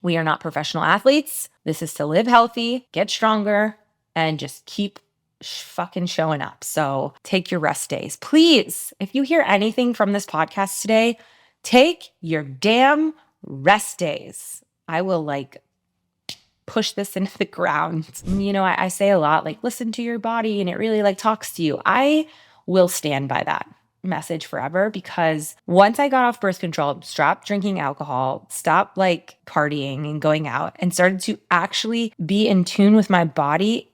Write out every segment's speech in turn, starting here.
We are not professional athletes. This is to live healthy, get stronger, and just keep fucking showing up. So take your rest days. Please, if you hear anything from this podcast today, take your damn rest days. I will push this into the ground. I say a lot, listen to your body and it really talks to you. I will stand by that message forever, because once I got off birth control, stopped drinking alcohol, stopped partying and going out, and started to actually be in tune with my body,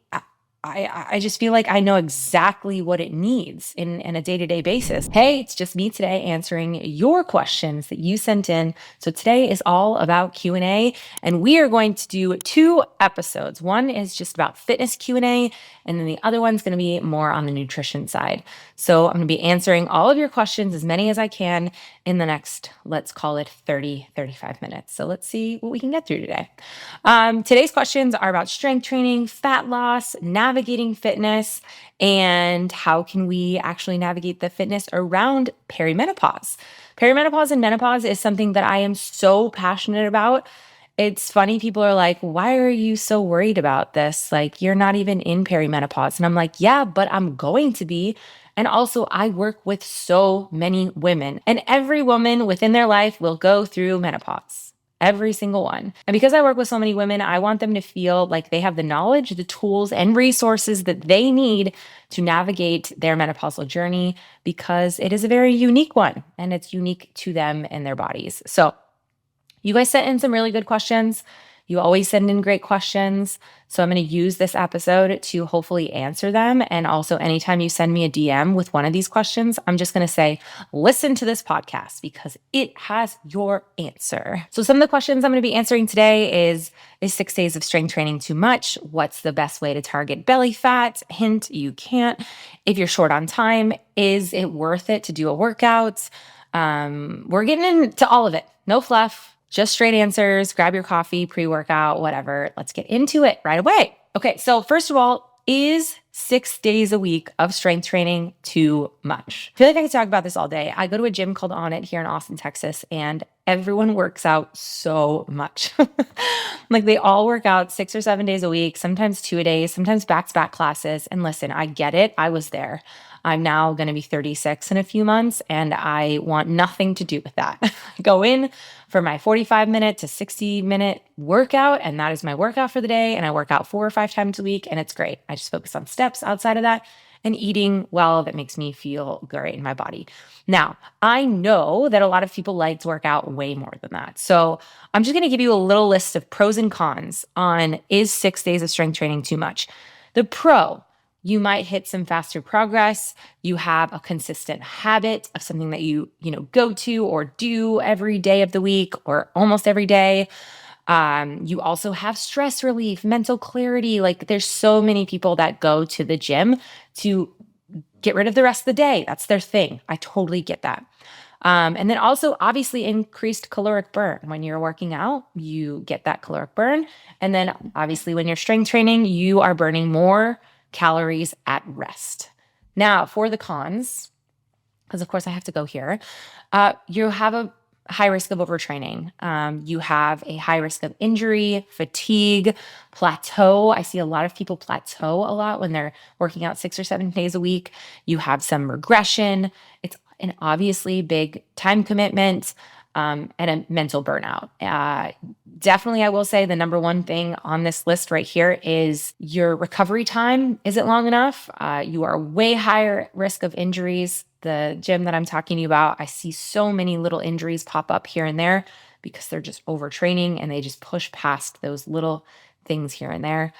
I just feel like I know exactly what it needs in a day-to-day basis. Hey, it's just me today answering your questions that you sent in. So today is all about Q&A, and we are going to do 2 episodes. One is just about fitness Q&A, and then the other one's going to be more on the nutrition side. So I'm going to be answering all of your questions, as many as I can, in the next, let's call it 35 minutes. So let's see what we can get through today. Today's questions are about strength training, fat loss, navigating fitness, and how can we actually navigate the fitness around perimenopause. Perimenopause and menopause is something that I am so passionate about. It's funny, people are like, why are you so worried about this? You're not even in perimenopause. And I'm like, yeah, but I'm going to be. And also, I work with so many women, and every woman within their life will go through menopause. Every single one. And because I work with so many women, I want them to feel like they have the knowledge, the tools, and resources that they need to navigate their menopausal journey, because it is a very unique one and it's unique to them and their bodies. So you guys sent in some really good questions. You always send in great questions. So I'm going to use this episode to hopefully answer them. And also, anytime you send me a DM with one of these questions, I'm just going to say, listen to this podcast, because it has your answer. So some of the questions I'm going to be answering today is 6 days of strength training too much? What's the best way to target belly fat? Hint, you can't. If you're short on time, is it worth it to do a workout? We're getting into all of it. No fluff. Just straight answers. Grab your coffee, pre-workout, whatever. Let's get into it right away. Okay, so first of all, is 6 days a week of strength training too much? I feel like I could talk about this all day. I go to a gym called On It here in Austin, Texas, and everyone works out so much. They all work out 6 or 7 days a week, sometimes 2 a day, sometimes back-to-back classes. And listen, I get it. I was there. I'm now going to be 36 in a few months, and I want nothing to do with that. I go in for my 45-minute to 60-minute workout, and that is my workout for the day, and I work out 4 or 5 times a week, and it's great. I just focus on steps outside of that and eating well that makes me feel great in my body. Now, I know that a lot of people like to work out way more than that. So I'm just going to give you a little list of pros and cons on, is 6 days of strength training too much? The pro: you might hit some faster progress. You have a consistent habit of something that you go to or do every day of the week or almost every day. You also have stress relief, mental clarity. There's so many people that go to the gym to get rid of the rest of the day. That's their thing. I totally get that. And then also, obviously, increased caloric burn. When you're working out, you get that caloric burn. And then obviously, when you're strength training, you are burning more calories at rest. Now, for the cons, because of course I have to go here, you have a high risk of overtraining. You have a high risk of injury, fatigue, plateau. I see a lot of people plateau a lot when they're working out 6 or 7 days a week. You have some regression. It's an obviously big time commitment. And a mental burnout. Definitely, I will say the number one thing on this list right here is your recovery time isn't long enough. You are way higher risk of injuries. The gym that I'm talking to you about, I see so many little injuries pop up here and there because they're just overtraining and they just push past those little things here and there.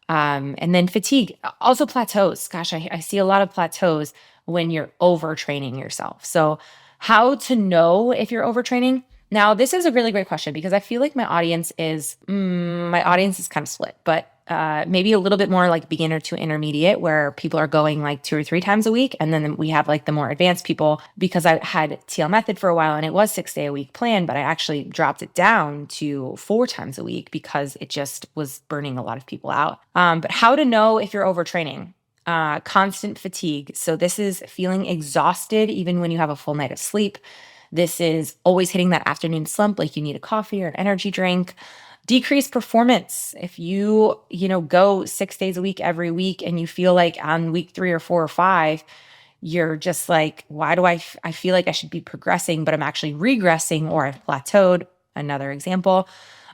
And then fatigue, also plateaus. Gosh, I see a lot of plateaus when you're overtraining yourself. So how to know if you're overtraining? Now, this is a really great question, because I feel like my audience is kind of split, but maybe a little bit more like beginner to intermediate, where people are going 2 or 3 times a week. And then we have the more advanced people, because I had TL Method for a while and it was 6 day a week plan, but I actually dropped it down to 4 times a week because it just was burning a lot of people out. But how to know if you're overtraining? Constant fatigue. So this is feeling exhausted even when you have a full night of sleep. This is always hitting that afternoon slump, like you need a coffee or an energy drink. Decreased performance. If you, go 6 days a week every week and you feel like on week 3 or 4 or 5, you're just like, why do I feel like I should be progressing, but I'm actually regressing or I've plateaued. Another example.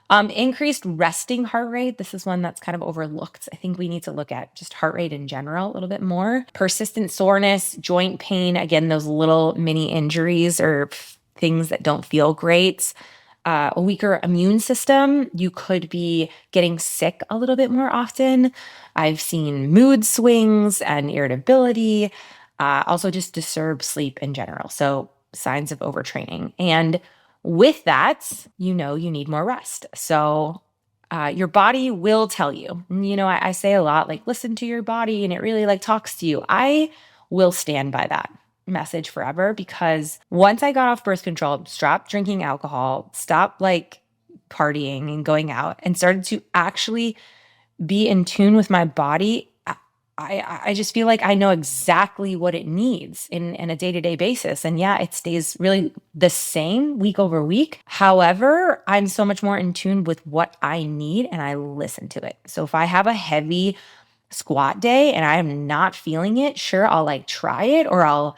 Increased resting heart rate. This is one that's kind of overlooked. I think we need to look at just heart rate in general a little bit more. Persistent soreness, joint pain. Again, those little mini injuries or things that don't feel great. A weaker immune system. You could be getting sick a little bit more often. I've seen mood swings and irritability. Also just disturbed sleep in general. So signs of overtraining. And with that, you need more rest. So your body will tell you. I say a lot, like, listen to your body and it really talks to you. I will stand by that message forever, because once I got off birth control, stopped drinking alcohol, stopped partying and going out, and started to actually be in tune with my body, I just feel like I know exactly what it needs in a day-to-day basis. And yeah, it stays really the same week over week. However, I'm so much more in tune with what I need and I listen to it. So if I have a heavy squat day and I am not feeling it, sure, I'll try it, or I'll,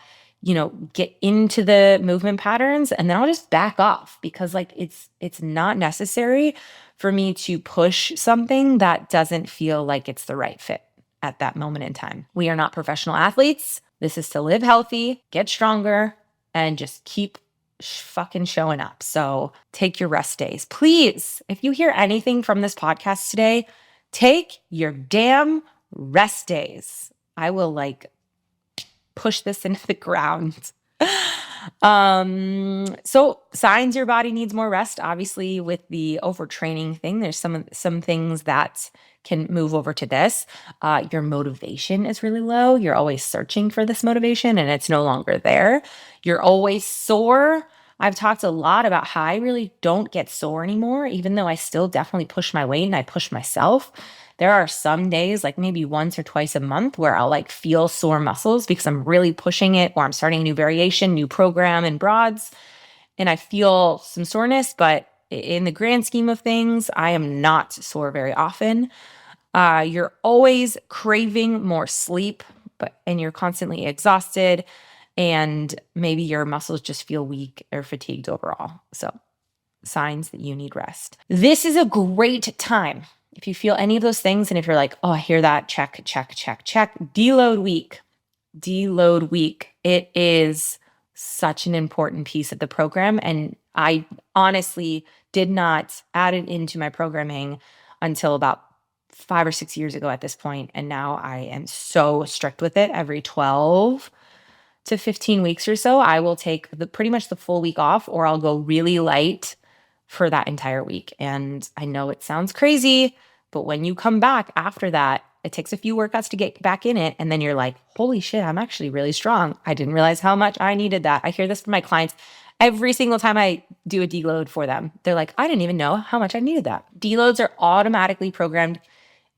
get into the movement patterns, and then I'll just back off, because it's not necessary for me to push something that doesn't feel like it's the right fit at that moment in time. We are not professional athletes. This is to live healthy, get stronger, and just keep fucking showing up. So take your rest days. Please, if you hear anything from this podcast today, take your damn rest days. I will push this into the ground. So signs your body needs more rest. Obviously, with the overtraining thing, there's some things that can move over to this. Your motivation is really low. You're always searching for this motivation and it's no longer there. You're always sore. I've talked a lot about how I really don't get sore anymore, even though I still definitely push my weight and I push myself. There are some days, maybe once or twice a month, where I'll feel sore muscles because I'm really pushing it, or I'm starting a new variation, new program in broads, and I feel some soreness. But in the grand scheme of things, I am not sore very often. You're always craving more sleep, and you're constantly exhausted, and maybe your muscles just feel weak or fatigued overall. So signs that you need rest. This is a great time. If you feel any of those things, and if you're like, oh, I hear that, check, check, check, check. Deload week. Deload week. It is such an important piece of the program. And I honestly did not add it into my programming until about 5 or 6 years ago at this point. And now I am so strict with it. Every 12 to 15 weeks or so, I will take pretty much the full week off, or I'll go really light for that entire week. And I know it sounds crazy, but when you come back after that, it takes a few workouts to get back in it. And then you're like, holy shit, I'm actually really strong. I didn't realize how much I needed that. I hear this from my clients every single time I do a deload for them. They're like, I didn't even know how much I needed that. Deloads are automatically programmed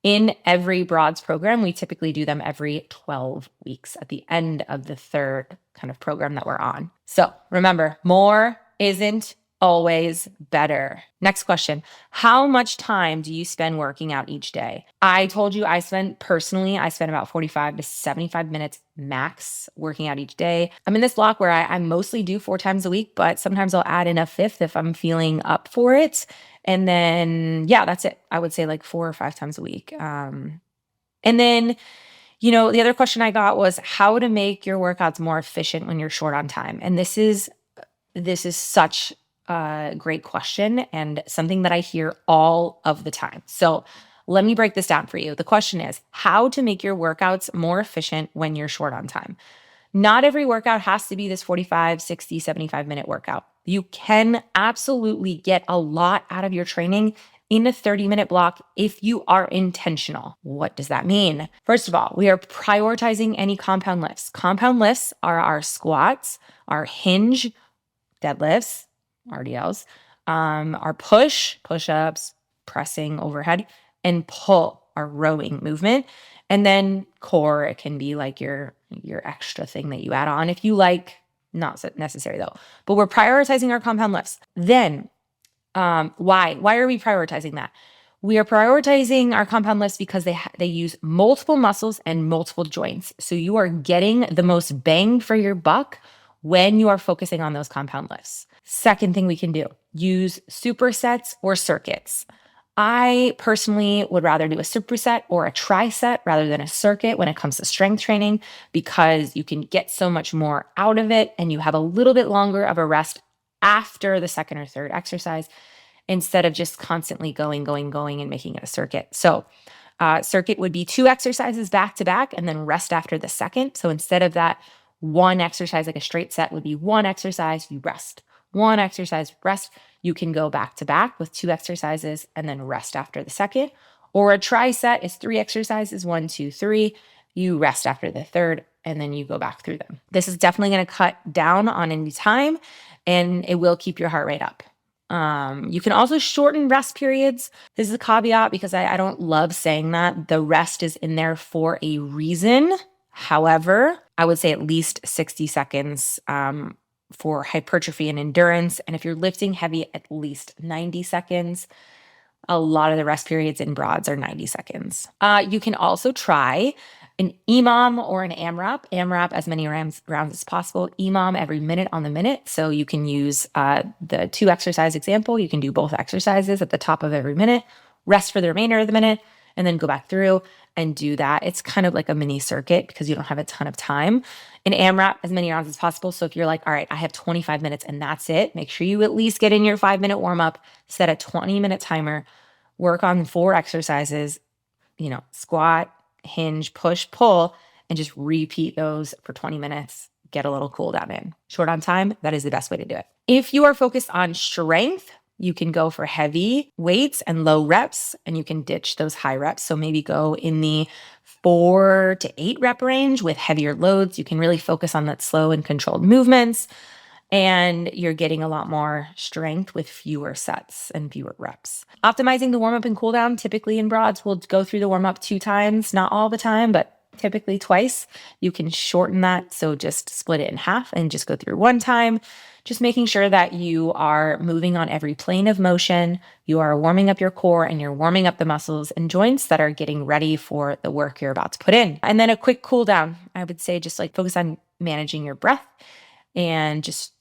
in every broads program. We typically do them every 12 weeks at the end of the third kind of program that we're on. So remember, more isn't always better. Next question. How much time do you spend working out each day? I told you I spend about 45 to 75 minutes max working out each day. I'm in this block where I mostly do 4 times a week, but sometimes I'll add in a fifth if I'm feeling up for it. And then, yeah, that's it. I would say 4 or 5 times a week. And then, the other question I got was how to make your workouts more efficient when you're short on time. And this is such a great question and something that I hear all of the time. So let me break this down for you. The question is how to make your workouts more efficient when you're short on time. Not every workout has to be this 45, 60, 75-minute workout. You can absolutely get a lot out of your training in a 30-minute block if you are intentional. What does that mean? First of all, we are prioritizing any compound lifts. Compound lifts are our squats, our hinge, deadlifts, RDLs, our push-ups, pressing overhead, and pull, our rowing movement. And then core, it can be your extra thing that you add on if you like, not necessary though. But we're prioritizing our compound lifts. Then Why? Why are we prioritizing that? We are prioritizing our compound lifts because they use multiple muscles and multiple joints. So you are getting the most bang for your buck when you are focusing on those compound lifts. Second thing we can do, use supersets or circuits. I personally would rather do a superset or a triset rather than a circuit when it comes to strength training because you can get so much more out of it and you have a little bit longer of a rest after the second or third exercise instead of just constantly going and making it a circuit. So circuit would be 2 exercises back to back and then rest after the second. So instead of that one exercise, like a straight set would be 1 exercise, you rest. 1 exercise, rest. You can go back to back with 2 exercises and then rest after the second. Or a tri-set is 3 exercises, 1, 2, 3. You rest after the third and then you go back through them. This is definitely going to cut down on any time and it will keep your heart rate up. You can also shorten rest periods. This is a caveat because I don't love saying that. The rest is in there for a reason. However, I would say at least 60 seconds for hypertrophy and endurance. And if you're lifting heavy, at least 90 seconds. A lot of the rest periods in broads are 90 seconds. You can also try an EMOM or an AMRAP. AMRAP as many rounds as possible. EMOM every minute on the minute. So you can use the 2 exercise example. You can do both exercises at the top of every minute, rest for the remainder of the minute, and then go back through and do that. It's kind of like a mini circuit because you don't have a ton of time. An AMRAP, as many rounds as possible. So if you're like, all right, I have 25 minutes and that's it, make sure you at least get in your 5-minute warm up, set a 20-minute timer, work on 4 exercises, squat, hinge, push, pull, and just repeat those for 20 minutes. Get a little cool down in. Short on time, that is the best way to do it. If you are focused on strength, you can go for heavy weights and low reps, and you can ditch those high reps. So maybe go in the 4 to 8 rep range with heavier loads. You can really focus on that slow and controlled movements, and you're getting a lot more strength with fewer sets and fewer reps. Optimizing the warm-up and cool down, typically in broads, we'll go through the warm-up 2 times, not all the time, but typically twice. You can shorten that, so just split it in half and just go through 1 time. Just making sure that you are moving on every plane of motion, you are warming up your core, and you're warming up the muscles and joints that are getting ready for the work you're about to put in. And then a quick cool down. I would say just focus on managing your breath and just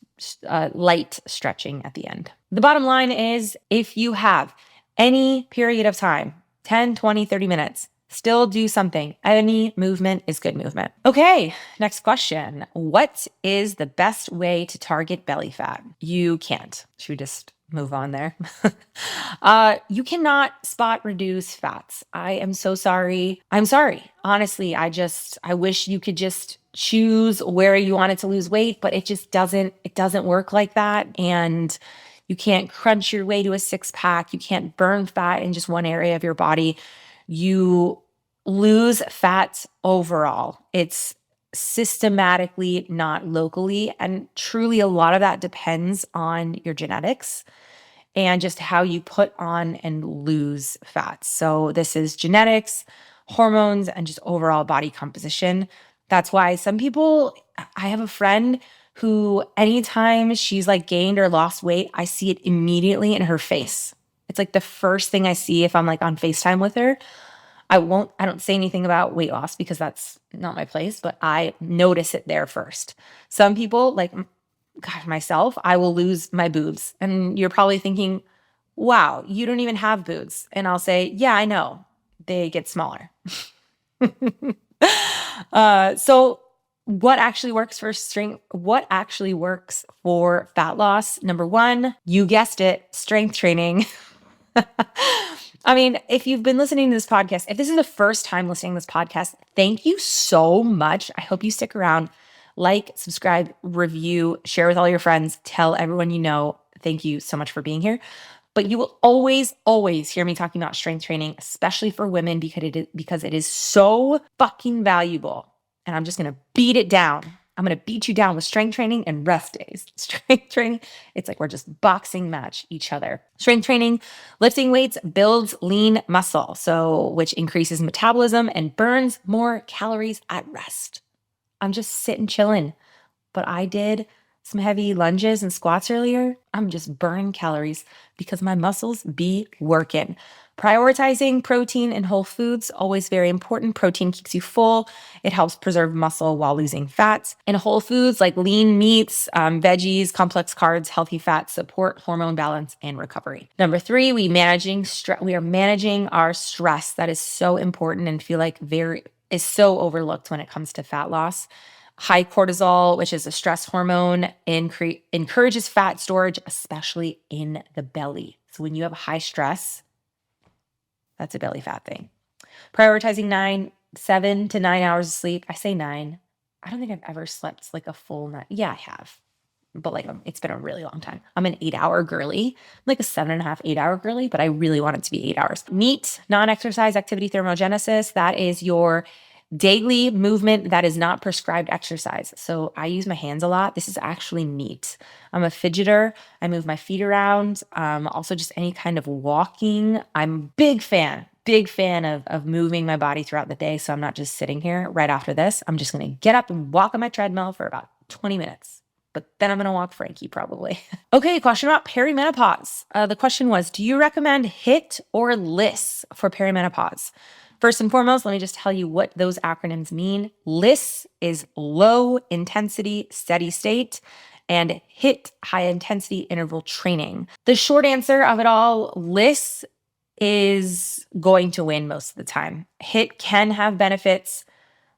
light stretching at the end. The bottom line is if you have any period of time, 10, 20, 30 minutes, still do something. Any movement is good movement. Okay, next question. What is the best way to target belly fat? You can't. Should we just move on there? You cannot spot reduce fats. I am so sorry. I'm sorry. Honestly, I wish you could just choose where you wanted to lose weight, but it doesn't work like that. And you can't crunch your way to a 6-pack. You can't burn fat in just one area of your body. You lose fat overall. It's systematically, not locally. And truly, a lot of that depends on your genetics and just how you put on and lose fat. So this is genetics, hormones, and just overall body composition. That's why some people, I have a friend who anytime she's gained or lost weight, I see it immediately in her face. It's the first thing I see if I'm on FaceTime with her. I don't say anything about weight loss because that's not my place, but I notice it there first. Some people, myself, I will lose my boobs. And you're probably thinking, wow, you don't even have boobs. And I'll say, yeah, I know. They get smaller. So what actually works for strength? What actually works for fat loss? Number 1, you guessed it, strength training. I mean, if you've been listening to this podcast, if this is the first time listening to this podcast, thank you so much. I hope you stick around. Subscribe, review, share with all your friends, tell everyone you know. Thank you so much for being here. But you will always, always hear me talking about strength training, especially for women, because it is so fucking valuable. And I'm just going to beat it down. I'm going to beat you down with strength training and rest days. Strength training, it's we're just boxing match each other. Strength training, lifting weights builds lean muscle, which increases metabolism and burns more calories at rest. I'm just sitting chilling. But I did some heavy lunges and squats earlier, I'm just burning calories because my muscles be working. Prioritizing protein and whole foods, always very important. Protein keeps you full. It helps preserve muscle while losing fats. And whole foods like lean meats, veggies, complex carbs, healthy fats support hormone balance and recovery. Number 3, we are managing our stress. That is so important and feel like is so overlooked when it comes to fat loss. High cortisol, which is a stress hormone, encourages fat storage, especially in the belly. So when you have high stress, that's a belly fat thing. Prioritizing 7 to 9 hours of sleep. I say 9. I don't think I've ever slept like a full night. Yeah, I have. But like, it's been a really long time. I'm an 8-hour girly, I'm like a 7.5, 8-hour girly, but I really want it to be 8 hours. NEAT, non-exercise activity thermogenesis. That is your daily movement that is not prescribed exercise. So I use my hands a lot. This is actually neat. I'm a fidgeter. I move my feet around. Also just any kind of walking. I'm a big fan of moving my body throughout the day. So I'm not just sitting here. Right after this, I'm just going to get up and walk on my treadmill for about 20 minutes. But then I'm going to walk Frankie probably. Okay, question about perimenopause. The question was, do you recommend HIIT or LISS for perimenopause? First and foremost, let me just tell you what those acronyms mean. LISS is low intensity steady state, and HIIT, high intensity interval training. The short answer of it all, LISS is going to win most of the time. HIIT can have benefits.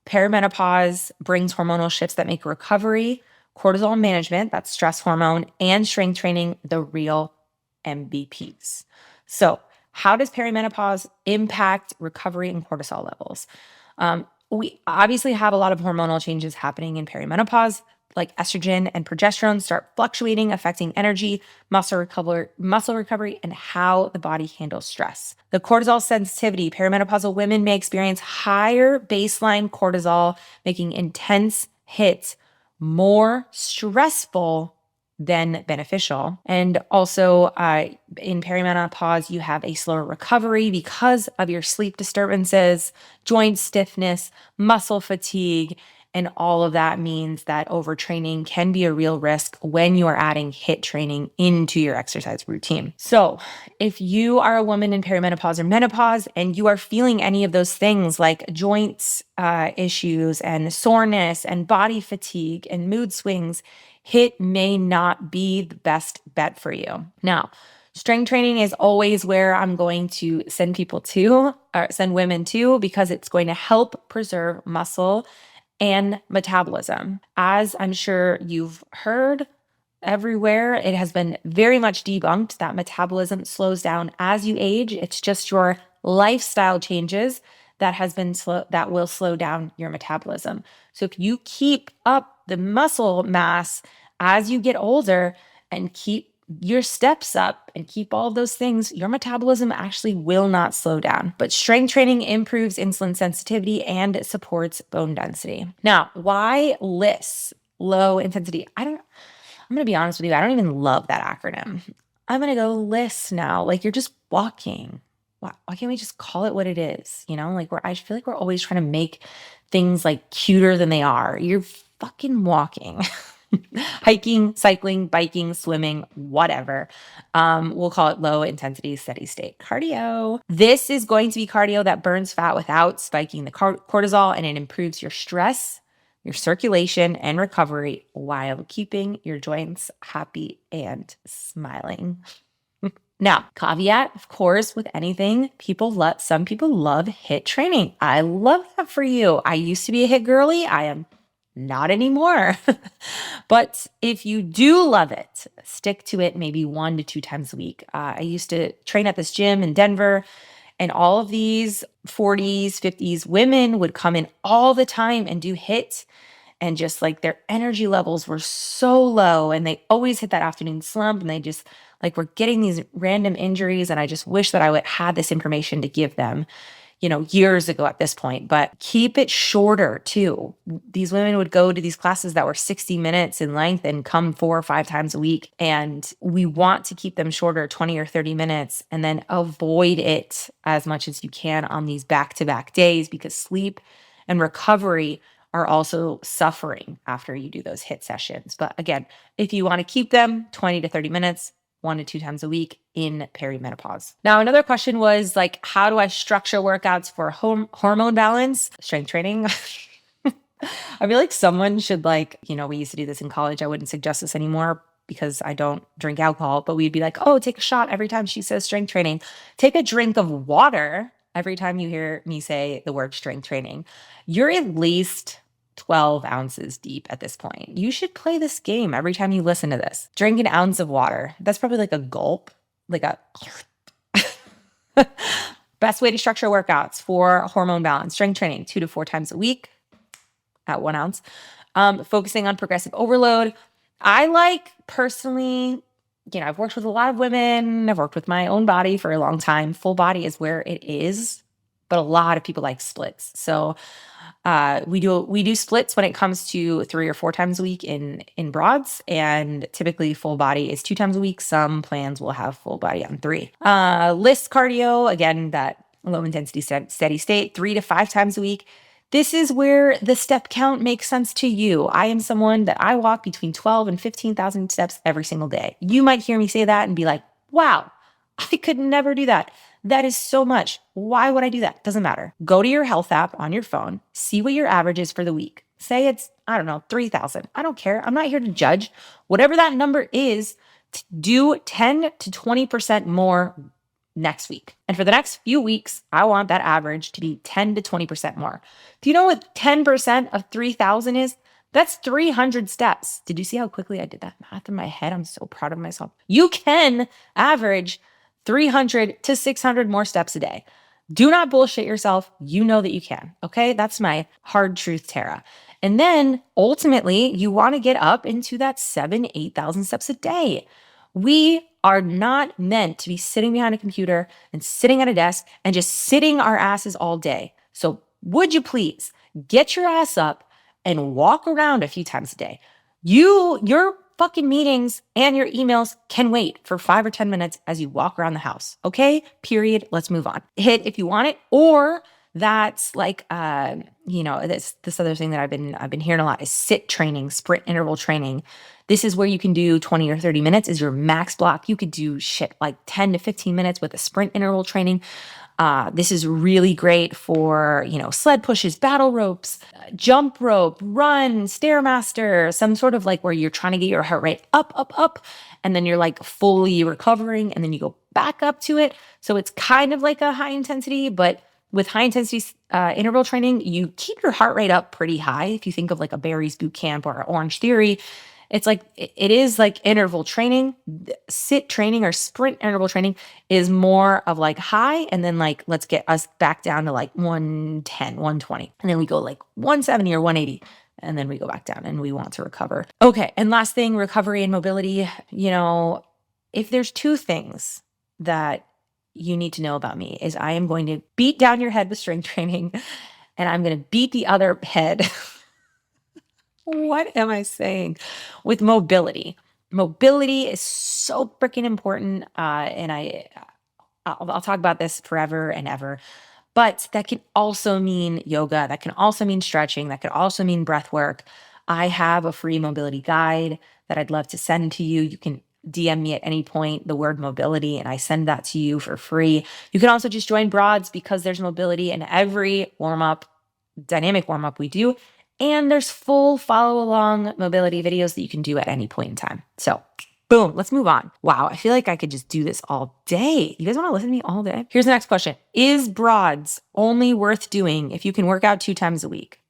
Perimenopause brings hormonal shifts that make recovery, cortisol management, that's stress hormone, and strength training the real MVPs. So how does perimenopause impact recovery and cortisol levels? We obviously have a lot of hormonal changes happening in perimenopause, like estrogen and progesterone start fluctuating, affecting energy, muscle recovery, and how the body handles stress. The cortisol sensitivity, perimenopausal women may experience higher baseline cortisol, making intense hits more stressful than beneficial. And also in perimenopause, you have a slower recovery because of your sleep disturbances, joint stiffness, muscle fatigue, and all of that means that overtraining can be a real risk when you are adding HIIT training into your exercise routine. So if you are a woman in perimenopause or menopause and you are feeling any of those things like joints issues and soreness and body fatigue and mood swings, HIIT may not be the best bet for you. Now, strength training is always where I'm going to send women to, because it's going to help preserve muscle and metabolism. As I'm sure you've heard everywhere, it has been very much debunked that metabolism slows down as you age. It's just your lifestyle changes that will slow down your metabolism. So if you keep up the muscle mass as you get older and keep your steps up and keep all of those things, your metabolism actually will not slow down. But strength training improves insulin sensitivity and supports bone density. Now, why LISS, low intensity? I'm going to be honest with you, I don't even love that acronym. I'm going to go LISS now. Like, you're just walking. Why can't we just call it what it is? You know, like I feel like we're always trying to make things like cuter than they are. You're fucking walking. Hiking, cycling, biking, swimming, whatever. We'll call it low intensity, steady state cardio. This is going to be cardio that burns fat without spiking the cortisol, and it improves your stress, your circulation, and recovery while keeping your joints happy and smiling. Now, caveat, of course, with anything, some people love HIIT training. I love that for you. I used to be a HIIT girly. I am not anymore. But if you do love it, stick to it maybe 1 to 2 times a week. I used to train at this gym in Denver, and all of these 40s, 50s women would come in all the time and do HIIT. And just like their energy levels were so low, and they always hit that afternoon slump, and they just like were getting these random injuries. And I just wish that I had this information to give them, years ago at this point. But keep it shorter too. These women would go to these classes that were 60 minutes in length and come 4 or 5 times a week. And we want to keep them shorter, 20 or 30 minutes, and then avoid it as much as you can on these back-to-back days, because sleep and recovery are also suffering after you do those HIIT sessions. But again, if you want to keep them 20 to 30 minutes, 1 to 2 times a week in perimenopause. Now, another question was like, how do I structure workouts for hormone balance? Strength training. I feel like someone should we used to do this in college. I wouldn't suggest this anymore because I don't drink alcohol, but we'd be like, oh, take a shot every time she says strength training. Take a drink of water every time you hear me say the word strength training. You're at least 12 ounces deep at this point. You should play this game every time you listen to this. Drink an ounce of water. That's probably like a gulp, like a best way to structure workouts for hormone balance. Strength training 2 to 4 times a week at 1 ounce. Focusing on progressive overload. I like personally, I've worked with a lot of women. I've worked with my own body for a long time. Full body is where it is, but a lot of people like splits. So we do splits when it comes to 3 or 4 times a week in broads, and typically full body is 2 times a week. Some plans will have full body on 3. LISS cardio, again, that low intensity steady state, 3 to 5 times a week. This is where the step count makes sense to you. I am someone that I walk between 12 and 15,000 steps every single day. You might hear me say that and be like, wow, I could never do that. That is so much. Why would I do that? Doesn't matter. Go to your health app on your phone, see what your average is for the week. Say it's, 3,000. I don't care. I'm not here to judge. Whatever that number is, do 10 to 20% more next week. And for the next few weeks, I want that average to be 10 to 20% more. Do you know what 10% of 3,000 is? That's 300 steps. Did you see how quickly I did that math in my head? I'm so proud of myself. You can average 300 to 600 more steps a day. Do not bullshit yourself. You know that you can. Okay. That's my hard truth, Tara. And then ultimately you want to get up into that 8,000 steps a day. We are not meant to be sitting behind a computer and sitting at a desk and just sitting our asses all day. So would you please get your ass up and walk around a few times a day? Your fucking meetings and your emails can wait for 5 or 10 minutes as you walk around the house. Okay? Period. Let's move on. HIIT if you want it, or that's like this other thing that I've been hearing a lot is sit training, sprint interval training. This is where you can do 20 or 30 minutes is your max block. You could do shit like 10 to 15 minutes with a sprint interval training. This is really great for, sled pushes, battle ropes, jump rope, run, Stairmaster, some sort of like where you're trying to get your heart rate up, and then you're like fully recovering, and then you go back up to it. So it's kind of like a high intensity, but with high intensity interval training, you keep your heart rate up pretty high. If you think of like a Barry's Boot Camp or Orange Theory, it's like, it is like interval training. Sit training or sprint interval training is more of like high, and then like, let's get us back down to like 110, 120. And then we go like 170 or 180. And then we go back down and we want to recover. Okay. And last thing, recovery and mobility. If there's 2 things that you need to know about me is I am going to beat down your head with strength training, and I'm going to beat the other head. What am I saying? With mobility. Mobility is so freaking important. And I'll talk about this forever and ever. But that can also mean yoga. That can also mean stretching. That could also mean breath work. I have a free mobility guide that I'd love to send to you. You can DM me at any point the word mobility, and I send that to you for free. You can also just join broads because there's mobility in every warm-up, dynamic warm-up we do. And there's full follow-along mobility videos that you can do at any point in time. So boom, let's move on. Wow, I feel like I could just do this all day. You guys want to listen to me all day? Here's the next question. Is broads only worth doing if you can work out 2 times a week?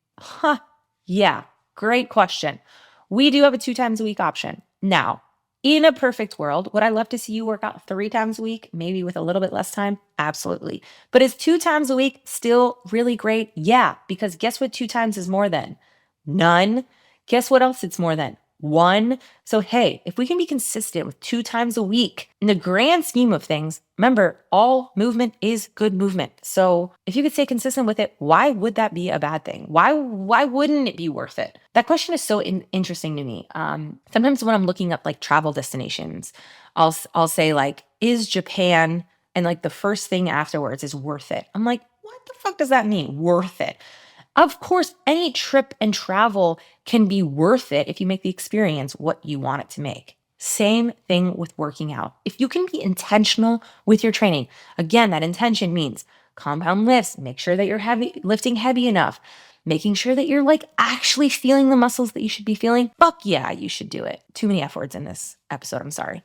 Yeah, great question. We do have a 2 times a week option. Now, in a perfect world, would I love to see you work out 3 times a week, maybe with a little bit less time? Absolutely. But is 2 times a week still really great? Yeah, because guess what 2 times is more than? None. Guess what else it's more than? 1. So hey, if we can be consistent with 2 times a week, in the grand scheme of things, remember, all movement is good movement. So if you could stay consistent with it, why would that be a bad thing? Why wouldn't it be worth it? That question is so interesting to me. Sometimes when I'm looking up like travel destinations, I'll say like, is Japan? And like the first thing afterwards is worth it. I'm like, what the fuck does that mean? Worth it. Of course, any trip and travel can be worth it if you make the experience what you want it to make. Same thing with working out. If you can be intentional with your training, again, that intention means compound lifts, make sure that you're lifting heavy enough, making sure that you're like actually feeling the muscles that you should be feeling. Fuck yeah, you should do it. Too many F words in this episode. I'm sorry.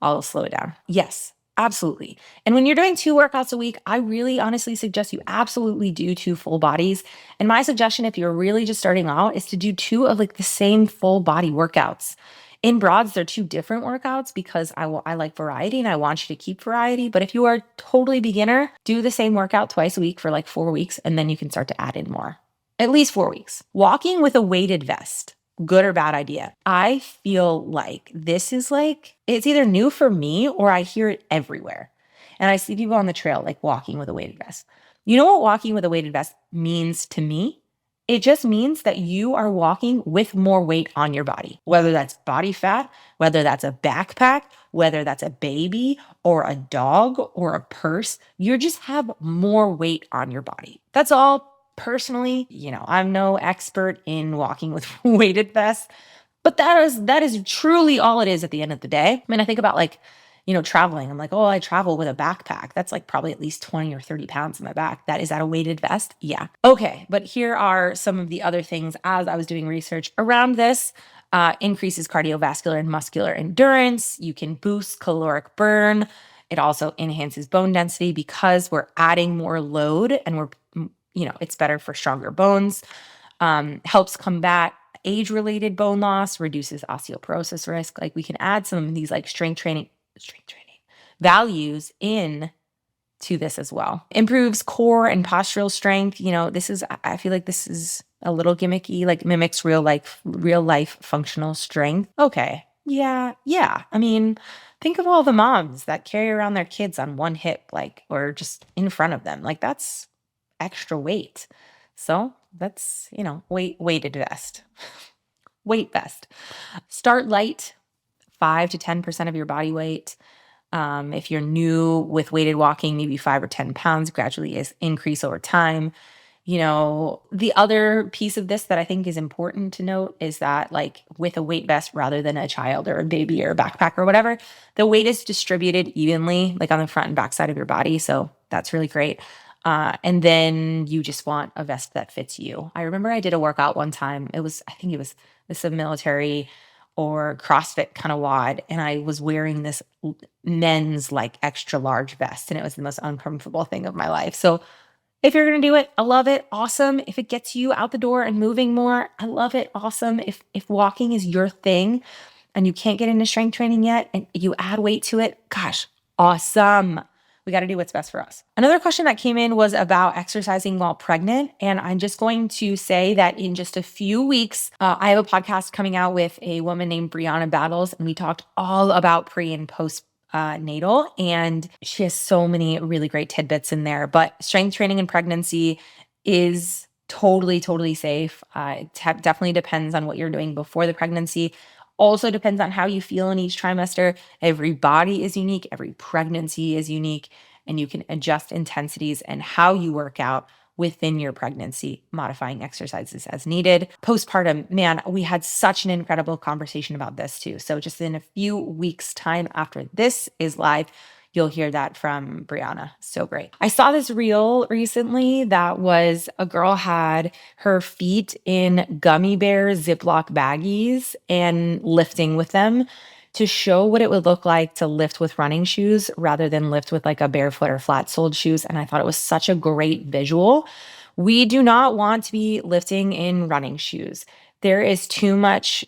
I'll slow it down. Yes, absolutely. And when you're doing 2 workouts a week, I really honestly suggest you absolutely do 2 full bodies. And my suggestion, if you're really just starting out, is to do 2 of like the same full body workouts. In broads, they're 2 different workouts because I like variety and I want you to keep variety. But if you are totally beginner, do the same workout twice a week for like 4 weeks, and then you can start to add in more. At least 4 weeks. Walking with a weighted vest. Good or bad idea? I feel like this is like, it's either new for me or I hear it everywhere. And I see people on the trail like walking with a weighted vest. You know what walking with a weighted vest means to me? It just means that you are walking with more weight on your body, whether that's body fat, whether that's a backpack, whether that's a baby or a dog or a purse. You just have more weight on your body. That's all. Personally, I'm no expert in walking with weighted vests, but that is truly all it is at the end of the day. I mean, I think about like, traveling. I'm like, oh, I travel with a backpack. That's like probably at least 20 or 30 pounds in my back. Is that a weighted vest? Yeah. Okay. But here are some of the other things as I was doing research around this. Increases cardiovascular and muscular endurance. You can boost caloric burn. It also enhances bone density because we're adding more load and it's better for stronger bones. Helps combat age-related bone loss, reduces osteoporosis risk. Like we can add some of these like strength training values in to this as well. Improves core and postural strength. I feel like this is a little gimmicky, like mimics real life functional strength. Okay. Yeah. I mean, think of all the moms that carry around their kids on one hip, or just in front of them. Like that's extra weight. So that's, weighted vest. Weight vest. Start light, 5 to 10% of your body weight. If you're new with weighted walking, maybe 5 or 10 pounds, gradually increase over time. The other piece of this that I think is important to note is that like with a weight vest rather than a child or a baby or a backpack or whatever, the weight is distributed evenly, like on the front and back side of your body. So that's really great. And then you just want a vest that fits you. I remember I did a workout one time. I think it was this military or CrossFit kind of WOD. And I was wearing this men's like extra large vest. And it was the most uncomfortable thing of my life. So if you're going to do it, I love it. Awesome. If it gets you out the door and moving more, I love it. Awesome. If walking is your thing and you can't get into strength training yet and you add weight to it, gosh, awesome. We got to do what's best for us. Another question that came in was about exercising while pregnant. And I'm just going to say that in just a few weeks, I have a podcast coming out with a woman named Brianna Battles, and we talked all about pre and post natal, and she has so many really great tidbits in there. But strength training in pregnancy is totally, totally safe. It definitely depends on what you're doing before the pregnancy. Also depends on how you feel in each trimester. Every body is unique. Every pregnancy is unique. And you can adjust intensities and how you work out within your pregnancy, modifying exercises as needed. Postpartum, man, we had such an incredible conversation about this too. So just in a few weeks' time after this is live, you'll hear that from Brianna. So great. I saw this reel recently that was a girl had her feet in gummy bear Ziploc baggies and lifting with them to show what it would look like to lift with running shoes rather than lift with like a barefoot or flat-soled shoes. And I thought it was such a great visual. We do not want to be lifting in running shoes. There is too much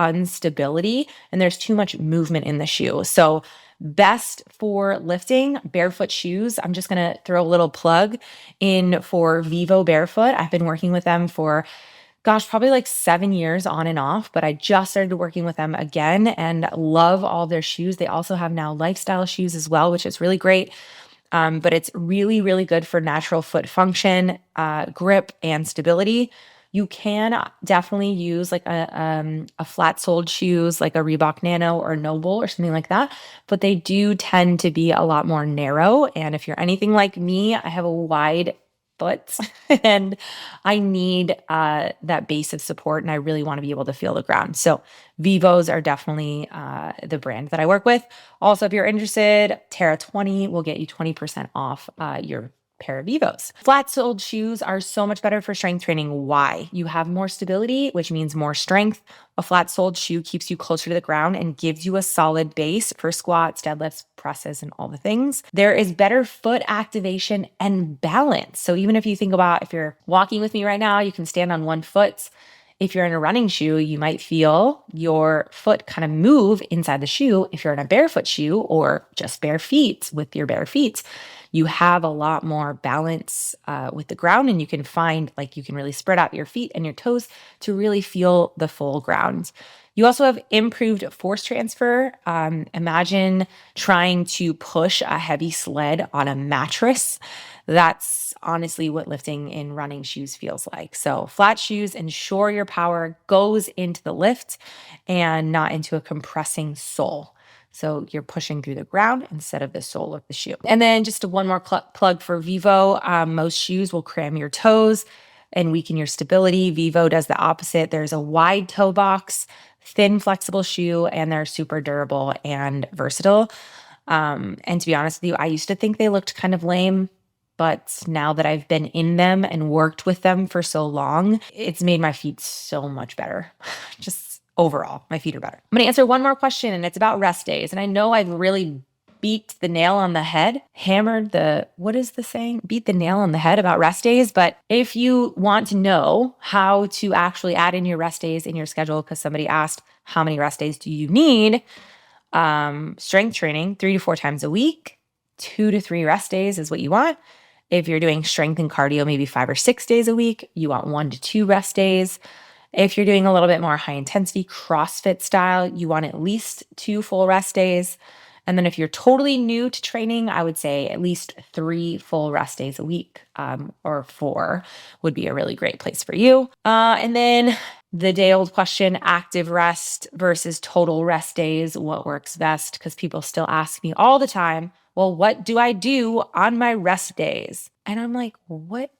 instability and there's too much movement in the shoe. So best for lifting, barefoot shoes. I'm just going to throw a little plug in for Vivo Barefoot. I've been working with them for, probably like 7 years on and off, but I just started working with them again and love all their shoes. They also have now lifestyle shoes as well, which is really great. But it's really, really good for natural foot function, grip, and stability. You can definitely use like a flat-soled shoes, like a Reebok Nano or Noble or something like that, but they do tend to be a lot more narrow. And if you're anything like me, I have a wide foot and I need that base of support, and I really want to be able to feel the ground. So Vivos are definitely the brand that I work with. Also, if you're interested, Terra 20 will get you 20% off your pair of Vivos. Flat-soled shoes are so much better for strength training. Why? You have more stability, which means more strength. A flat-soled shoe keeps you closer to the ground and gives you a solid base for squats, deadlifts, presses, and all the things. There is better foot activation and balance. So even if you think about, if you're walking with me right now, you can stand on one foot. If you're in a running shoe, you might feel your foot kind of move inside the shoe. If you're in a barefoot shoe or just bare feet with your bare feet, you have a lot more balance with the ground, and you can find, like, you can really spread out your feet and your toes to really feel the full ground. You also have improved force transfer. Imagine trying to push a heavy sled on a mattress. That's honestly what lifting in running shoes feels like. So flat shoes ensure your power goes into the lift and not into a compressing sole. So you're pushing through the ground instead of the sole of the shoe. And then just one more plug for Vivo. Most shoes will cram your toes and weaken your stability. Vivo does the opposite. There's a wide toe box, thin, flexible shoe, and they're super durable and versatile. And to be honest with you, I used to think they looked kind of lame, but now that I've been in them and worked with them for so long, it's made my feet so much better. Just overall, my feet are better. I'm going to answer one more question, and it's about rest days. And I know I've really beat the nail on the head, what is the saying? Beat the nail on the head about rest days. But if you want to know how to actually add in your rest days in your schedule, because somebody asked, how many rest days do you need? Strength training 3 to 4 times a week, 2 to 3 rest days is what you want. If you're doing strength and cardio, maybe 5 or 6 days a week, you want 1 to 2 rest days. If you're doing a little bit more high intensity CrossFit style, you want at least 2 full rest days. And then if you're totally new to training, I would say at least 3 full rest days a week, or 4 would be a really great place for you. And then the day-old question, active rest versus total rest days, what works best? Because people still ask me all the time, well, what do I do on my rest days? And I'm like, what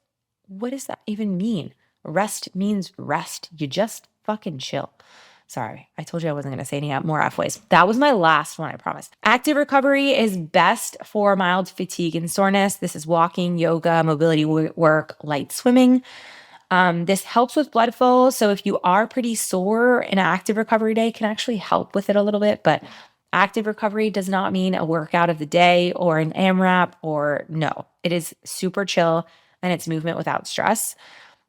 does that even mean? Rest means rest. You just fucking chill. Sorry, I told you I wasn't going to say any more F-ways. That was my last one, I promise. Active recovery is best for mild fatigue and soreness. This is walking, yoga, mobility work, light swimming. This helps with blood flow. So if you are pretty sore, an active recovery day can actually help with it a little bit. But active recovery does not mean a workout of the day or an AMRAP no. It is super chill and it's movement without stress.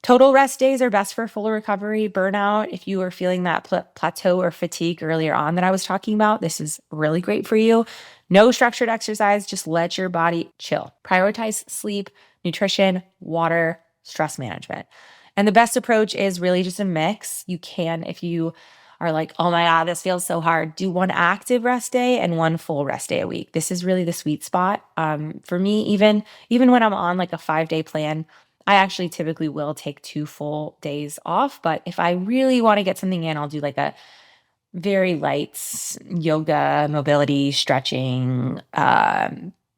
Total rest days are best for full recovery, burnout. If you are feeling that plateau or fatigue earlier on that I was talking about, this is really great for you. No structured exercise, just let your body chill. Prioritize sleep, nutrition, water, stress management. And the best approach is really just a mix. You can, if you are like, oh my God, this feels so hard, do 1 active rest day and 1 full rest day a week. This is really the sweet spot. For me, even when I'm on like a 5-day plan, I actually typically will take 2 full days off. But if I really want to get something in, I'll do like a very light yoga, mobility, stretching,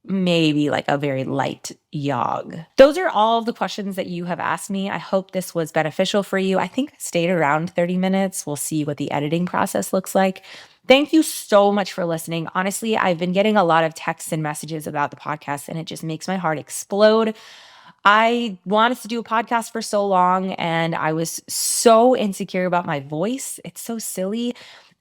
maybe like a very light jog. Those are all of the questions that you have asked me. I hope this was beneficial for you. I think I stayed around 30 minutes. We'll see what the editing process looks like. Thank you so much for listening. Honestly, I've been getting a lot of texts and messages about the podcast, and it just makes my heart explode. I wanted to do a podcast for so long, and I was so insecure about my voice. It's so silly.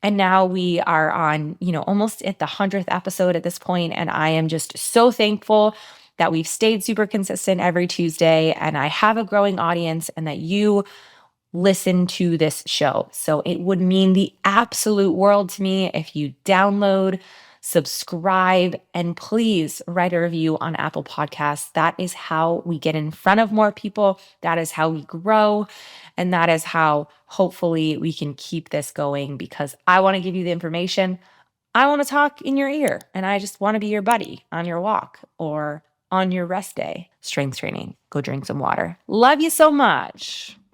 And now we are on, almost at the 100th episode at this point, and I am just so thankful that we've stayed super consistent every Tuesday, and I have a growing audience, and that you listen to this show. So it would mean the absolute world to me if you download, subscribe, and please write a review on Apple Podcasts. That is how we get in front of more people. That is how we grow. And that is how hopefully we can keep this going, because I want to give you the information. I want to talk in your ear, and I just want to be your buddy on your walk or on your rest day. Strength training. Go drink some water. Love you so much.